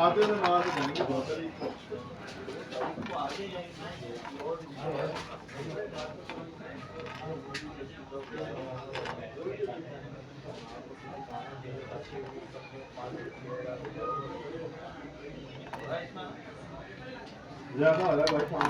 आते में वहाँ से जाएंगे बहुत सारी ज़्यादा अलग भाई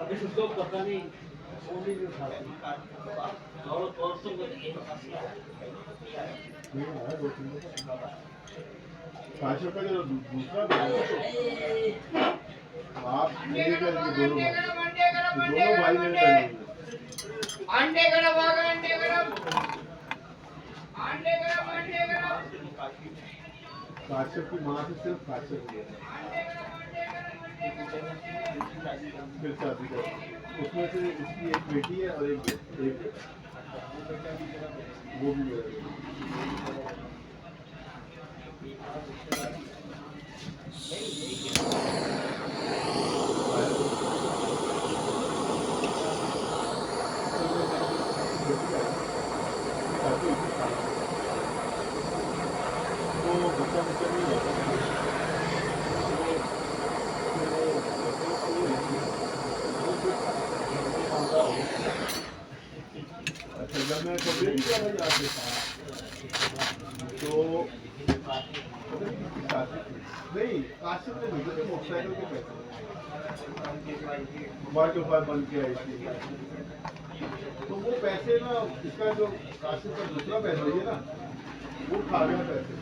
अभी उसको पता नहीं फोन भी उठाते और तो ये 5 रुपए का दूसरा आप दोनों भाई में अंडे गरम अंडे गरम अंडे गरम अंडे गरम काश्यप की माँ से सिर्फ काश्यप फिर शादी कर उसमें से इसकी एक बेटी है और एक वो भी है तो बच्चा नहीं होता अच्छा जब मैं कभी भी जाते तो नहीं काशिप ने मुझे तो मोटरसाइकिल के पैसे मोबाइल के ऊपर बंद किया इसलिए तो वो पैसे ना इसका जो काशिप का दूसरा पैसा है ना वो खा गया पैसे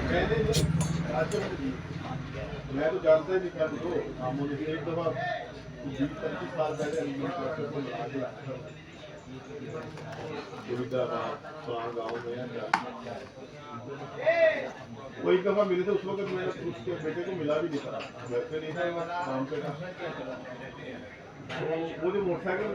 मैंने मैं तो जानता ही नहीं था तो मुझे एक दफा 20-25 साल पहले गाँव में वो एक दफा मिले थे उस वक्त मैंने उसके बेटे को मिला भी नहीं था घर पे नहीं था काम पे था वो जो मोटरसाइकिल